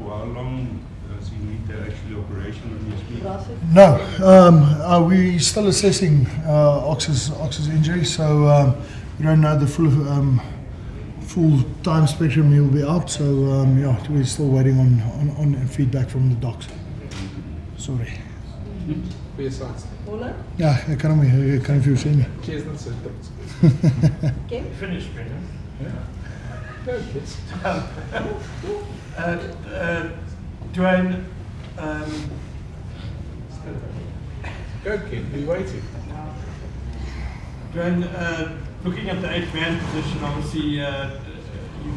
for how long does he need that actually operation on his knee? No, we're still assessing Ox's injury, so we don't know the full time spectrum he'll be out. So yeah, we're still waiting on feedback from the docs. Sorry. Goeie sides. Ja, ik kan hem veel zien. Cheers, not so Okay. Finished, Brendan. No, kids. Duane, Go, kid. Be waiting. Duane, looking at the 8-man position, obviously you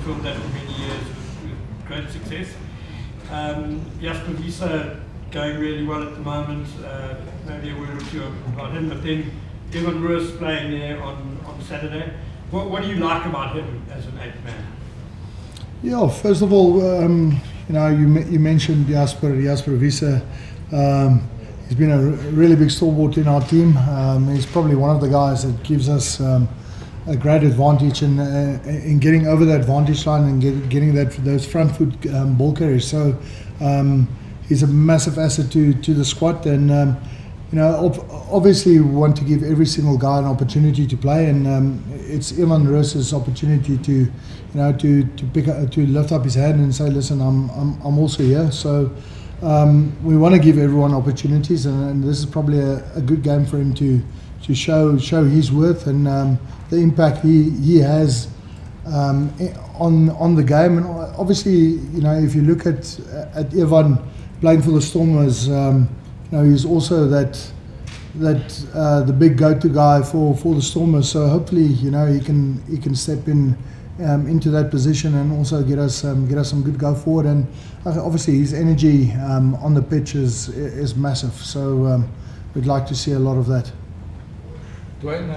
filled that for many years with great success. Jasper Wiese going really well at the moment. Maybe a word or two about him, but then Evan Roos playing there on Saturday. What do you like about him as an 8-man? Yeah, first of all, you mentioned Jasper Wiese. He's been a really big stalwart in our team. He's probably one of the guys that gives us a great advantage in getting over that advantage line and getting those front foot ball carries. So he's a massive asset to the squad, and obviously we want to give every single guy an opportunity to play, and it's Evan Roos's opportunity to lift up his hand and say, listen, I'm also here. So we want to give everyone opportunities, and this is probably a good game for him to show his worth and the impact he has on the game. And obviously, if you look at Evan playing for the Stormers, he's also the big go-to guy for the Stormers. So hopefully, he can step into that position and also get us some good go forward. And obviously, his energy on the pitch is massive. So we'd like to see a lot of that. Duane,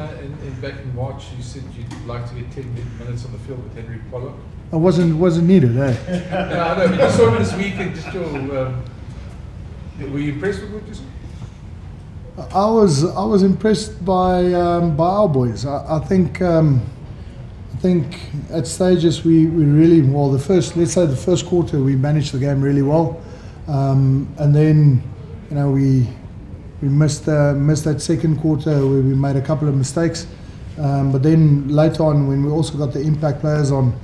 back in March, you said you'd like to get 10 minutes on the field with Henry Pollock. I wasn't needed, eh? Yeah, I know, but you saw him this week and just were you impressed with what you saw? I was impressed by our boys. I think at stages we really well. Let's say the first quarter we managed the game really well, and then we missed that second quarter where we made a couple of mistakes. But then later on, when we also got the impact players on,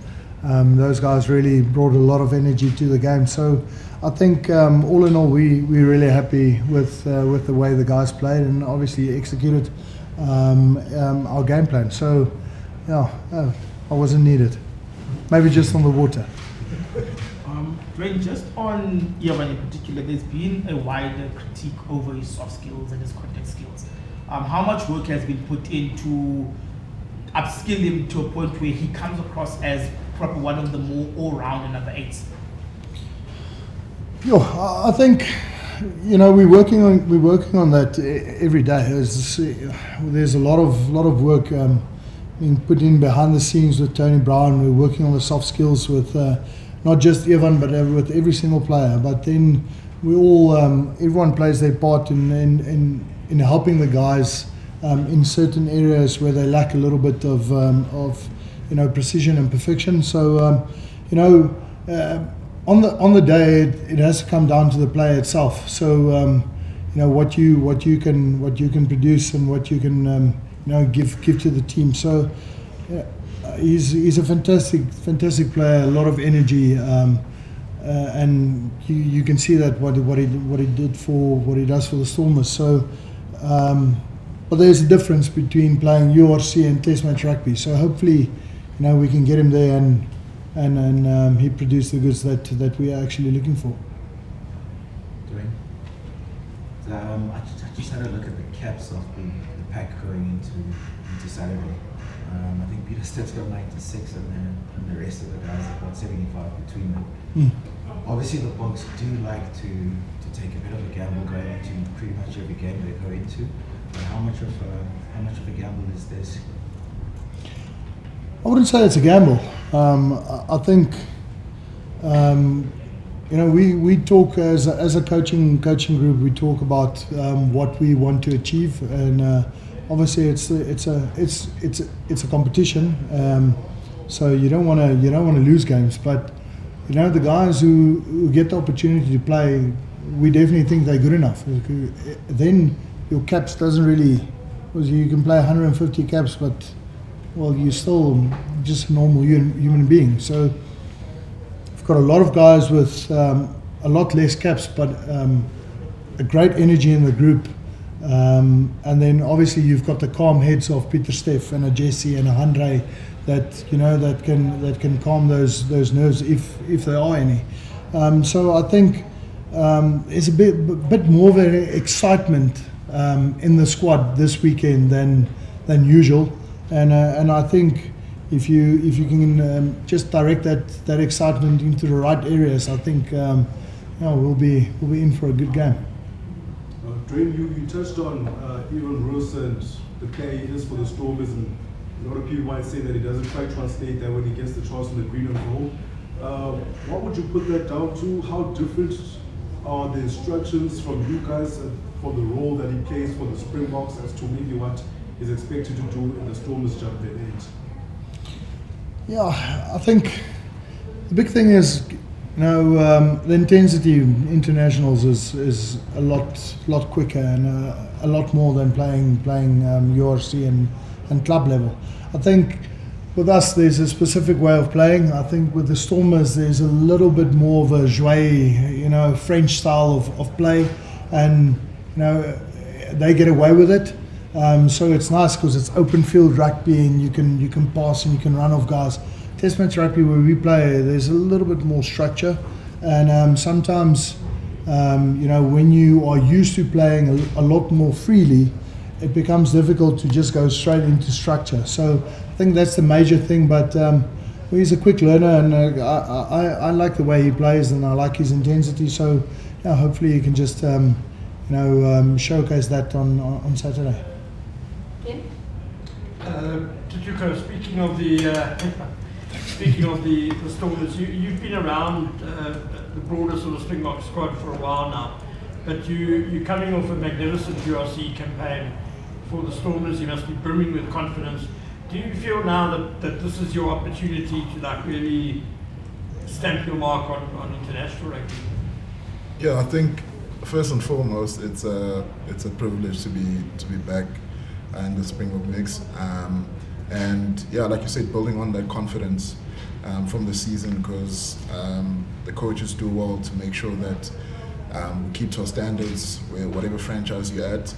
those guys really brought a lot of energy to the game. So I think all in all, we're really happy with the way the guys played and obviously executed our game plan. So yeah, I wasn't needed. Maybe just on the water. Duane, just on Evan in particular, there's been a wider critique over his soft skills and his contact skills. How much work has been put into upskill him to a point where he comes across as proper one of the more all-round number 8s? Yeah, I think we're working on that every day. There's a lot of work being put in behind the scenes with Tony Brown. We're working on the soft skills with not just Evan, but with every single player. But then everyone plays their part in helping the guys in certain areas where they lack a little bit of precision and perfection. So on the day it has to come down to the player itself. So what you can produce and what you can give to the team. So he's a fantastic player, a lot of energy, and you can see that what he does for the Stormers. So but there's a difference between playing URC and Test match rugby. So hopefully we can get him there and he produced the goods that we are actually looking for. Duane, I just had a look at the caps of the pack going into Saturday. I think Peter Stitt's got 96 and the rest of the guys have got 75 between them. Obviously the Boks do like to take a bit of a gamble going into pretty much every game they go into. But how much of a gamble is this? I wouldn't say it's a gamble. I think we talk as a coaching group. We talk about what we want to achieve, and obviously it's a competition. So you don't want to lose games, but you know, the guys who get the opportunity to play, we definitely think they're good enough. Then your caps doesn't really, because you can play 150 caps, but well, you're still just a normal human being. So we've got a lot of guys with a lot less caps, but a great energy in the group. And then obviously you've got the calm heads of Peter Steff and a Jesse and a Andre that, you know, that can calm those nerves if there are any. So I think there's a bit more of an excitement in the squad this weekend than usual, and I think if you can just direct that excitement into the right areas, I think we'll be in for a good game. Duane, you touched on Evan Roos and the player he is for the Stormers, and a lot of people might say that he doesn't quite translate that when he gets the chance in the green and gold. What would you put that down to? How different are the instructions from you guys for the role that he plays for the Springboks as to maybe what is expected to do in the Stormers jump at 8? Yeah, I think the big thing is, you know, the intensity in internationals is a lot quicker and a lot more than playing URC and club level. I think with us there's a specific way of playing. I think with the Stormers there's a little bit more of a jouet, you know, French style of play, and you know they get away with it. So it's nice because it's open field rugby and you can pass and you can run off guys. Test match rugby where we play, there's a little bit more structure, and sometimes you know, when you are used to playing a lot more freely, it becomes difficult to just go straight into structure. So I think that's the major thing, but he's a quick learner, and I like the way he plays and I like his intensity, so yeah, hopefully he can just showcase that on Saturday. Ken? Ntuthuko, speaking of the Stormers, you've been around the broader sort of Springbok squad for a while now, but you're coming off a magnificent URC campaign for the Stormers. You must be brimming with confidence. Do you feel now that this is your opportunity to like really stamp your mark on international rugby? Yeah, I think first and foremost it's a privilege to be back in the Springbok mix, and yeah, like you said, building on that confidence from the season, because the coaches do well to make sure that we keep to our standards whatever franchise you're at.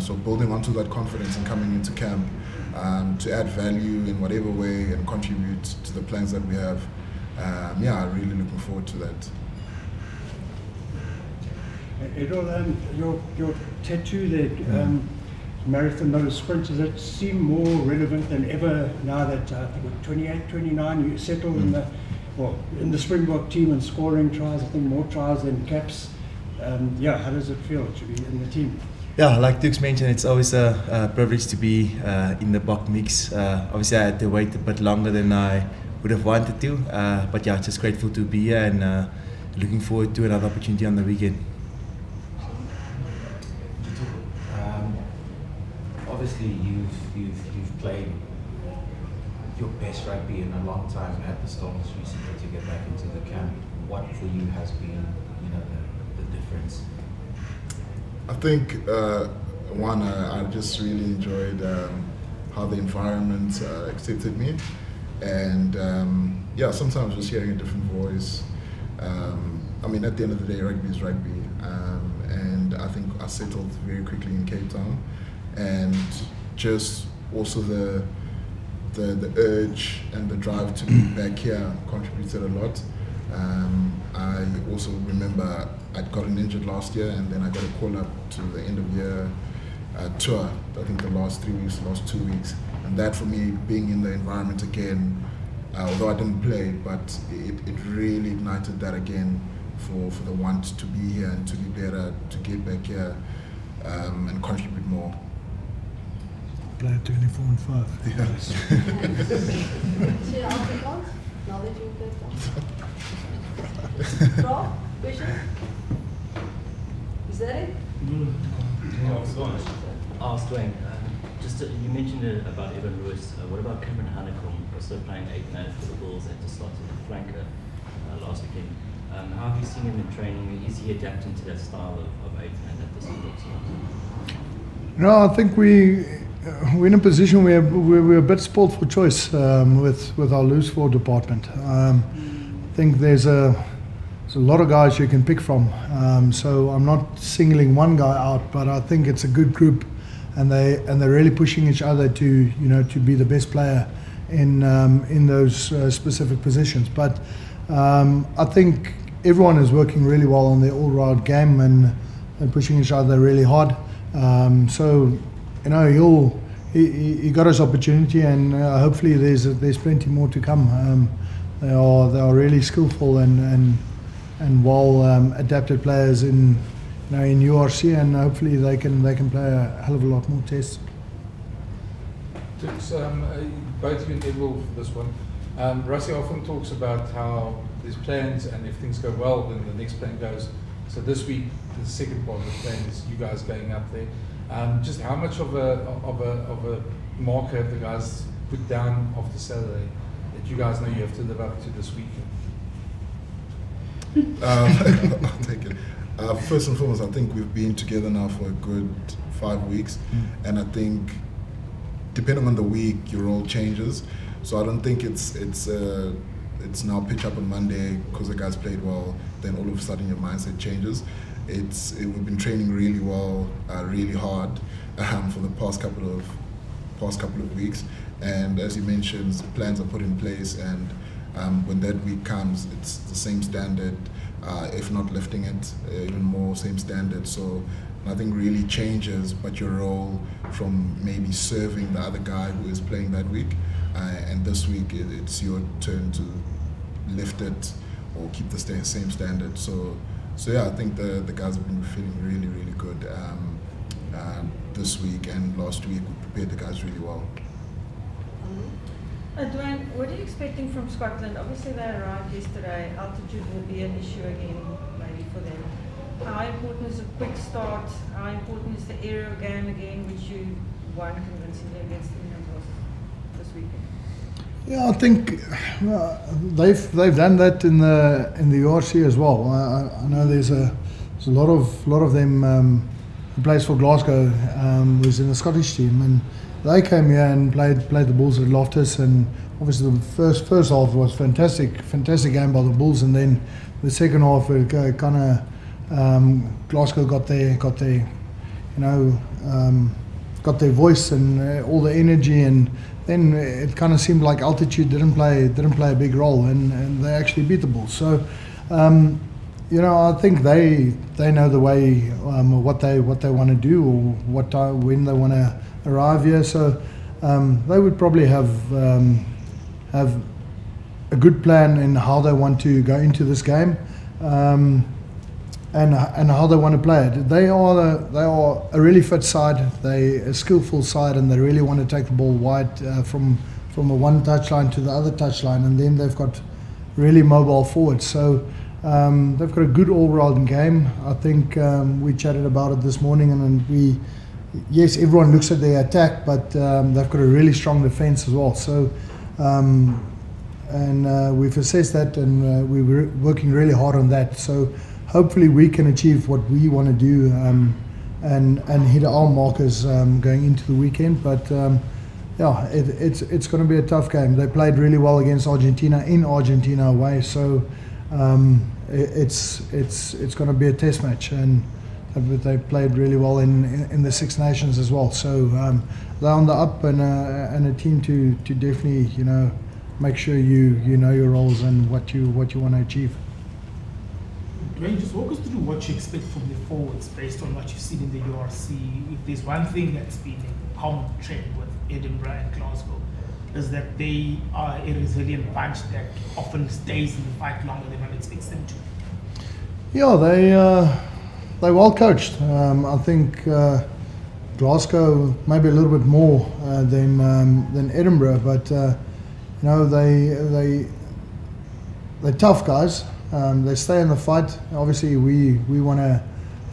So building onto that confidence and coming into camp to add value in whatever way and contribute to the plans that we have. Yeah, really looking forward to that. Edwil, your tattoo there, marathon, not a sprint, does it seem more relevant than ever now that I think with 28, 29 you settled in the Springbok team and scoring tries, I think more tries than caps. Yeah, how does it feel to be in the team? Yeah, like Dukes mentioned, it's always a privilege to be in the Bok mix. Obviously I had to wait a bit longer than I would have wanted to, but yeah, just grateful to be here and looking forward to another opportunity on the weekend. Obviously, you've played your best rugby in a long time at the Stormers recently to get back into the camp. What for you has been, the difference? I think one, I just really enjoyed how the environment accepted me, and yeah, sometimes just hearing a different voice. I mean, at the end of the day, rugby is rugby, and I think I settled very quickly in Cape Town. And just also the urge and the drive to be back here contributed a lot. I also remember I'd gotten injured last year, and then I got a call up to the end of year tour, I think the last 3 weeks, last 2 weeks. And that for me, being in the environment again, although I didn't play, but it really ignited that again for the want to be here and to be better, to get back here and contribute more. Player 24 and 5. Yes. Should I ask the class? Now that you've played class. Rob, question? Is that it? Ask Duane. You mentioned about Evan Roos. What about Cameron Hanekom, also playing 8 man for the Bulls and just started the flanker last week? how have you seen him in training? Is he adapting to that style of 8-man that the Springboks are? No, I think we're in a position where we're a bit spoiled for choice with our loose forward department. I think there's a lot of guys you can pick from. So I'm not singling one guy out, but I think it's a good group, and they're really pushing each other to be the best player in those specific positions. But I think everyone is working really well on their all-round game and pushing each other really hard. So he got his opportunity, and hopefully there's plenty more to come. They are really skillful and well adapted players in URC, and hopefully they can play a hell of a lot more tests. Both of you and Edwil for this one. Rusty often talks about how there's plans, and if things go well, then the next plan goes. So this week, the second part of the plan is you guys going up there. Just how much of a marker have the guys put down after Saturday that you guys know you have to live up to this weekend? I'll take it. First and foremost, I think we've been together now for a good 5 weeks, and I think depending on the week, your role changes. So I don't think it's now pitch up on Monday because the guys played well, then all of a sudden your mindset changes. We've been training really well, really hard for the past couple of weeks, and as you mentioned, plans are put in place, and when that week comes, it's the same standard, if not lifting it, even more same standard. So nothing really changes, but your role from maybe serving the other guy who is playing that week, and this week it's your turn to lift it or keep the same standard. So yeah, I think the guys have been feeling really, really good this week, and last week we prepared the guys really well. Duane, what are you expecting from Scotland? Obviously they arrived yesterday. Altitude will be an issue again, maybe for them. How important is a quick start? How important is the aerial game again, which you won convincingly against England this weekend? Yeah, I think they've done that in the URC as well. I know there's a lot of them who plays for Glasgow, who's in the Scottish team, and they came here and played the Bulls at Loftus, and obviously the first half was fantastic game by the Bulls, and then the second half it kind of Glasgow got their voice and all the energy, and then it kind of seemed like altitude didn't play a big role, and they actually beat the Bulls. So I think they know the way what they want to do, or when they want to arrive here. So they would probably have a good plan in how they want to go into this game, and how they want to play it. They are a really fit side. They a skillful side, and they really want to take the ball wide from a one touchline to the other touchline, and then they've got really mobile forwards. So they've got a good all-round game. I think we chatted about it this morning, and yes, everyone looks at their attack, but they've got a really strong defence as well. So we've assessed that, and we're working really hard on that. So hopefully we can achieve what we want to do and hit our markers going into the weekend. But yeah, it's going to be a tough game. They played really well against Argentina in Argentina away, so it's going to be a test match, and they played really well in the Six Nations as well. So they're on the up, and a team to definitely make sure you know your roles and what you want to achieve. Duane, just walk us through what you expect from the forwards based on what you've seen in the URC. If there's one thing that's been a common trend with Edinburgh and Glasgow, is that they are a resilient bunch that often stays in the fight longer than one expects them to. Yeah, they're well coached. I think Glasgow maybe a little bit more than Edinburgh, but they're tough guys. They stay in the fight. Obviously, we want to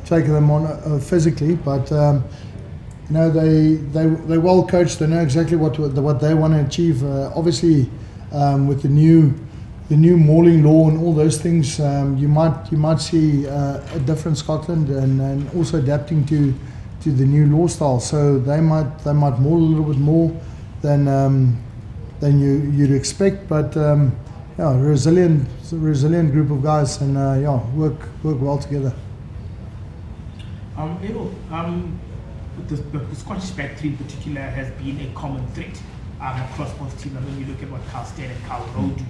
take them on physically, but they're well coached. They know exactly what they want to achieve. Obviously, with the new new mauling law and all those things, you might see a different Scotland and also adapting to the new law style. So they might maul a little bit more than you'd expect, but yeah, resilient group of guys, and yeah, work well together. Edwil, the Scottish back three in particular has been a common threat across both teams. I mean, you look at what Carl Steyn and Carl Rowe do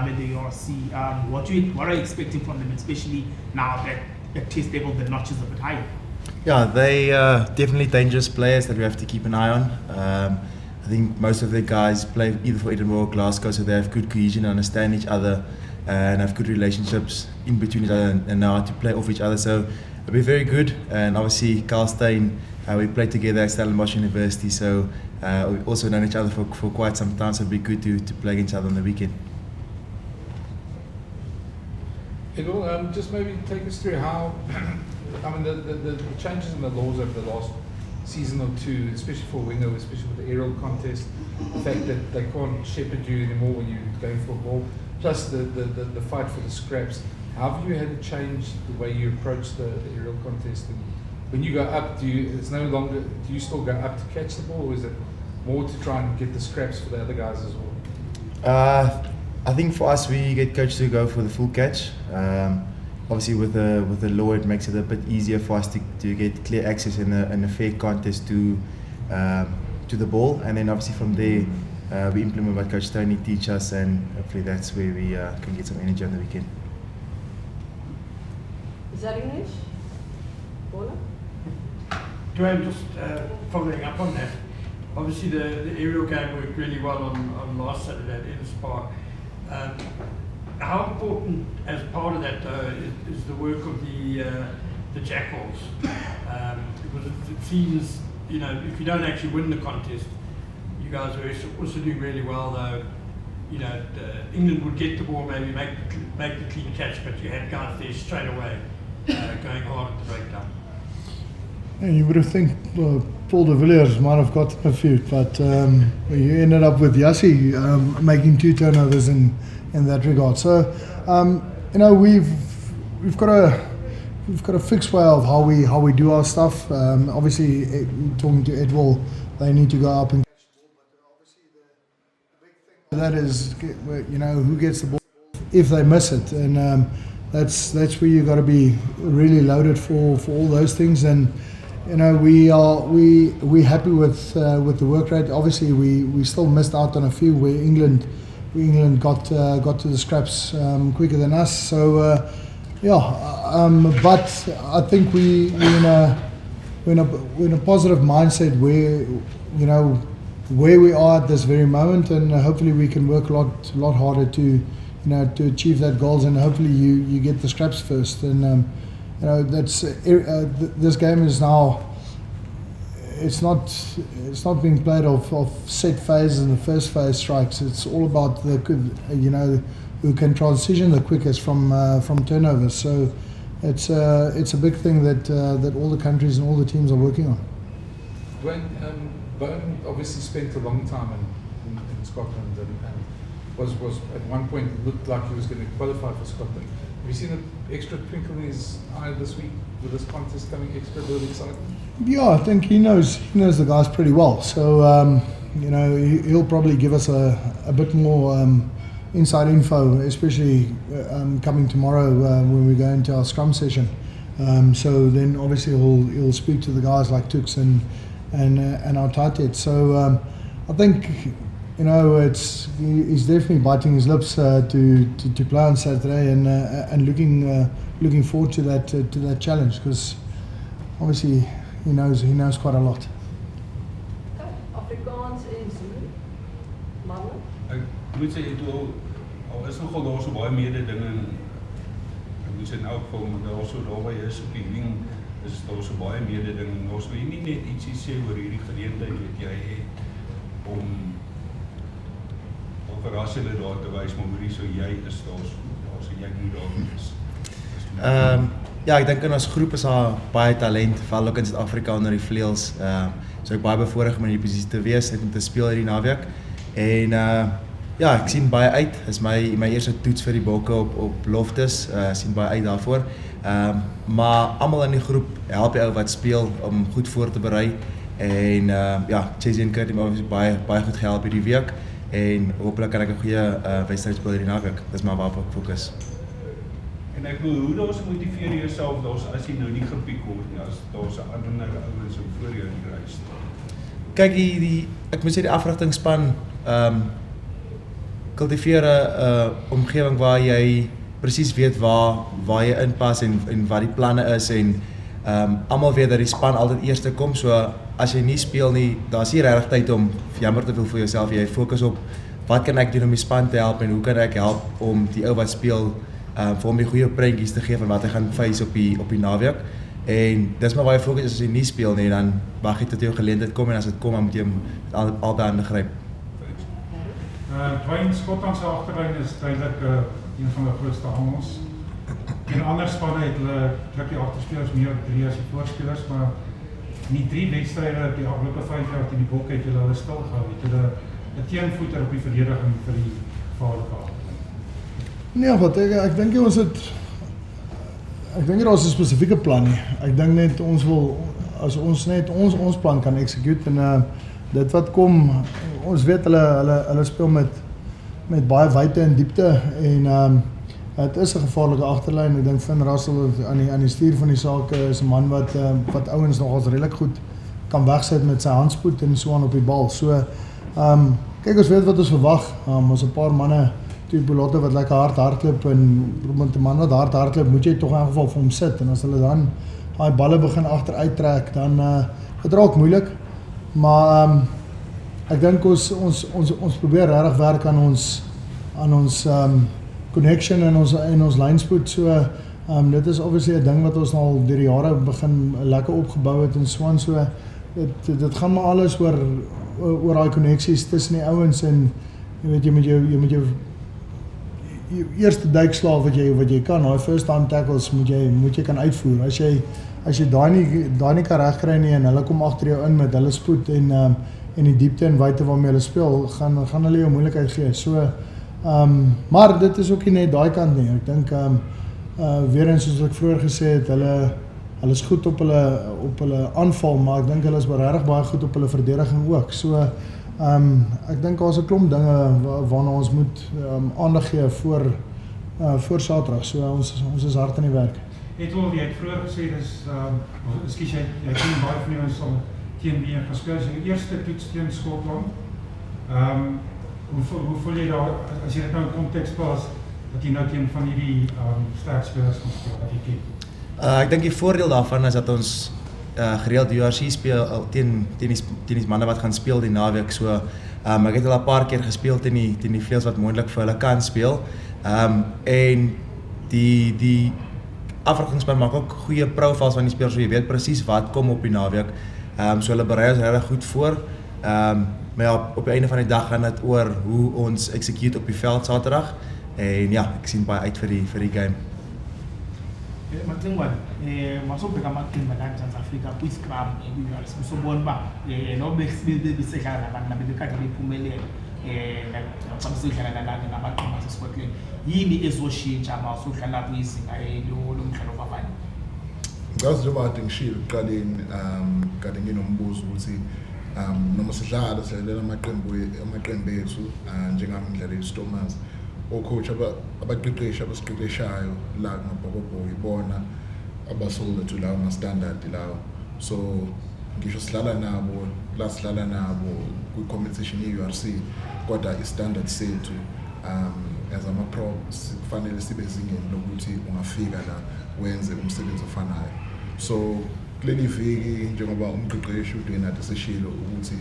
in the URC. What are you expecting from them, especially now that at test level the notch is a bit higher? Yeah, they definitely dangerous players that we have to keep an eye on. I think most of the guys play either for Edinburgh or Glasgow, so they have good cohesion, understand each other, and have good relationships in between each other, and know how to play off each other. So it'll be very good. And obviously, Carl Steyn, we played together at Stellenbosch University, so we've also known each other for quite some time. So it'll be good to play against each other on the weekend. Edwil, just maybe take us through how, I mean, the changes in the laws over the last season or two, especially for winger, especially with the aerial contest, the fact that they can't shepherd you anymore when you're going for a ball, plus the fight for the scraps. How have you had to change the way you approach the aerial contest? And when you go up, do you still go up to catch the ball, or is it more to try and get the scraps for the other guys as well? I think for us, we get coached to go for the full catch. Obviously, with the law, it makes it a bit easier for us to get clear access in a fair contest to the ball, and then obviously from there we implement what Coach Tony teaches us, and hopefully that's where we can get some energy on the weekend. Is that English? Paula? Duane, just following up on that, obviously the aerial game worked really well on last Saturday at Ellis Park. How important, as part of that, is the work of the jackals? Because it seems, you know, if you don't actually win the contest, you guys are also doing really well. Though, you know, England would get the ball, maybe make the clean catch, but you had guys there straight away going hard at the breakdown. And you would have think Paul de Villiers might have gotten a few, but you ended up with Yassi making 2 turnovers in that regard. So you know, we've got a fixed way of how we do our stuff. Obviously, talking to Edwil, they need to go up and catch the ball, but obviously the big thing that is, you know, who gets the ball if they miss it, and that's where you got to be really loaded for all those things. And you know, we're happy with the work rate. Obviously, we still missed out on a few where England got to the scraps quicker than us. So yeah, but I think we're in a positive mindset where, you know, where we are at this very moment, and hopefully we can work a lot harder to achieve that goals, and hopefully you get the scraps first. And you know, that's this game is now. It's not being played of set phases and the first phase strikes. It's all about who can transition the quickest from turnovers. So it's a big thing that all the countries and all the teams are working on. Duane, Bone obviously spent a long time in Scotland, and was at one point looked like he was going to qualify for Scotland. Have you seen an extra twinkle in his eye this week with this contest coming extra little excitement? Yeah, I think he knows the guys pretty well. So you know, he'll probably give us a bit more inside info, especially coming tomorrow when we go into our scrum session. So then obviously he'll speak to the guys like Tux and our tight heads. So I think, you know, he's definitely biting his lips to play on Saturday, and looking forward to that challenge, because obviously he knows quite a lot. Okay, Afrikaans en Zulu. Marlon? Ek moet sê al is nogal daar so baie mededinge, ek moet sê in elk geval met daar so daarby is op die wing, is daar so baie mededinge. Ons wil nie net ietsie sê oor hierdie geleentheid wat jy het om verras hulle daar te wys, maar hoorie so jy is daar so jy moet daar wees. Ja, ek dink in ons groep is daar baie talent, veral ook in Suid-Afrika onder die vleuels. So ek baie bevoorreg om in die posisie te wees, net om te speel hierdie naweek. En Ja, ek sien baie uit. Dis my eerste toets vir die Bokke op Loftus. Sien baie uit daarvoor. Maar almal in die groep help die ou wat speel om goed voor te berei. En ja, Chase en Kurt het my baie goed gehelp hierdie week. En hopelik kan ek 'n goeie wedstryd speel hierdie naweek. Dis maar waarop ek fokus. En ek wil hoe daar's motiveer jouself as jy nou nie gepiek word nie, as daar's 'n ander ouens op voor jou in die ry staan. Kyk, ek moet sê die afrigtingspan kultiveer 'n omgewing waar jy presies weet waar jy inpas en wat die planne is en almal weet dat die span altyd eerste kom, so as jy nie speel nie, daar's nie regtig tyd om jammer te voel vir jouself. Jy fokus op wat kan ek doen om die span te help en hoe kan ek help om die ou wat speel vir hom die goeie prentjies te gee van wat hy gaan face op die naweek. En dis maar waar jy fokus is as jy nie speel nie, dan wag jy tot jou geleentheid kom en as dit kom dan moet jy albei hande gryp. Duane, Skotland se agterlyn is duidelik een van die grootste hangels. In ander spanne het hulle druk die agterspelers meer op 3 as die voorspelers, maar in die 3 wedstryde op die afgelope 5 jaar teen die Bokke het hulle stil gehou. Het hulle 'n teenvoeter op die verdediging vir die gevaarlike agterlyn. Nee, wat ek dink ons het ek dink daar's 'n spesifieke plan nie. Ek dink net ons wil as ons net ons plan kan execute en dit wat kom, ons weet hulle speel met baie wyte en diepte en het is 'n gevaarlike agterlyn. Ek dink Finn Russell aan die stuur van die saak is 'n man wat ouens nogals redelik goed kan wegsit met sy handspoed en so aan op die bal. So kyk, ons weet wat ons verwag. Ons 'n paar manne, twee pilote wat lekker hardloop en met 'n man wat hardloop moet jy tog in 'n geval vir hom sit en as hulle dan daai balle begin agteruit trek, dan dit raak moeilik. Maar ek dink ons probeer regtig werk aan ons connection en ons lynspoed. So dit is obviously 'n ding wat ons al deur die jare begin lekker opgebou het en so aan. So dit gaan maar alles oor daai koneksies tussen die ouens en jy weet jy moet jou eerste duikslaaf wat jy kan, daai first time tackles moet jy kan uitvoer. As jy daai nie kan regkry nie en hulle kom agter jou in met hulle spoed en die diepte en wyte waarmee hulle speel, gaan hulle jou moeilikheid gee. So maar dit is ook nie net daai kant nie. Ek dink weer eens soos ek vroeër gesê het, hulle is goed op hulle aanval, maar ek dink hulle is regtig baie goed op hulle verdediging ook. So ek dink daar's 'n klomp dinge waarna ons moet aandag gee voor Saterdag. So ons is hard aan die werk. Edwil, jy het vroeër gesê dis ekskuus jy ken baie van die mense sal teen wie gaan speel. Jou eerste toets teen Skotland. Hoe voel jy daar as jy dit nou in konteks plaas dat jy nou teen van hierdie sterk spelers kan speel wat jy ken? Ek dink die voordeel daarvan is dat ons gereeld URC speel teen die manne wat gaan speel die naweek. So ek het al 'n paar keer gespeel teen die vleuels wat moontlik vir hulle kan speel. En die afrigtingspan maak ook goeie profiles van die spelers, so jy weet presies wat kom op die naweek. So hulle berei ons regtig goed voor. Maar ja, op die einde van die dag gaan dit oor hoe ons execute op die veld Saterdag. En ja, ek sien baie uit vir die game. Matlengwane, masobheka amaqembu la eMzantsi Afrika kwi-scrum sobona uba noba besedlala nabantu nabebekade bephumelele xa besedlala namaqembu aseScotland, yini ezoshintsha uma usudlala kwizinga lomdlalo wabanye? Ngazi njengoba kade ngishilo ekuqaleni kade nginombuzo ukuthi noma sidlala sidlalela amaqembu ethu njengami ngidlala iStormers, ocoach abaqeqeshi abasiqeqeshayo la ngabhokobhoko ibona abasola to lawo ma-standard lawo. So ngisho sidlala nabo kwi-competition ye-URC, kodwa i-standard sethu as ama-pro kufanele sibe zingeni lokuthi ungafika la wenze umsebenzi ofanayo. So kuleli viki njengoba umqeqeshi uDuane seshilo ukuthi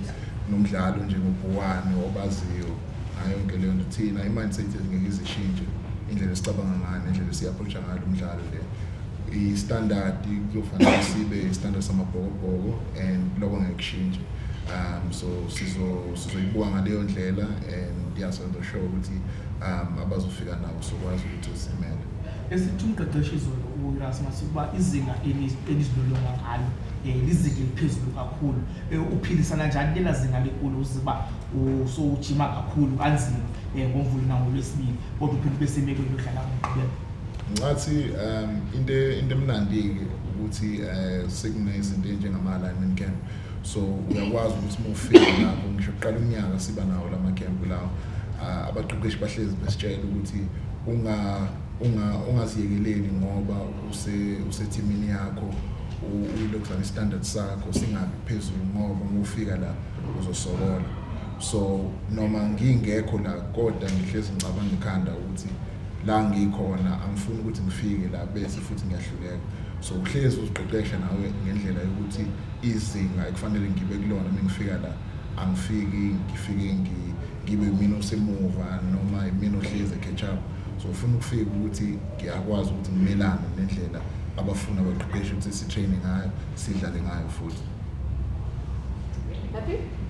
nomdlalo njengobhuwane obaziyo ngayo yonke leyo nto thina i-mindset ngeke izishintshe, indlela esicabanga ngayo nendlela esiyaphroacha ngayo umdlalo le. I-standard kufanele sibe i-standard samabhokobhoko and lokho ngeke kushintshe. So sizoyibuka ngaleyo ndlela and yasenza show ukuthi abazofika nabo sokwazi ukuthi simele. Esithi umqeqeshi izolo uRasmus ukuba izinga elizilolonga ngalo lizinga eliphezulu kakhulu, uphilisana njani lena zinga lekulu uziba usojima kakhulu kanzima ngoMvulo nangoLwesibili kodwa uphinde ube semekweni yokudlala ngokugqibela. Ngathi into emnandi-ke ukuthi sekunezinto njengama-alignment camp, so uyakwazi ukuthi uma ufika lapho ngisho kuqala unyaka siba nawo la makhempu lawo, abaqeqeshi bahlezi besitshela ukuthi ungaziyekeleli ngoba usethimini yakho ulokhu standard sakho singabi phezulu ngoba ngufika la uzosokola. So noma ngingekho la kodwa ngihlezi ngicabanga ekhanda ukuthi la ngikhona angifuni ukuthi ngifike la bese futhi ngiyahluleka. So uhlezi uziqeqesha nawe ngendlela yokuthi izinga ekufanele ngibe kulona mengifika la angifiki ngifike ngibe mina osemuva noma mina ohlezi catch up. So ufuna ukufika ukuthi ngiyakwazi ukuthi ngimelane nendlela abafuna abaqeqeshi ukuthi si-training ngayo sidlale ngayo futhi. Happy?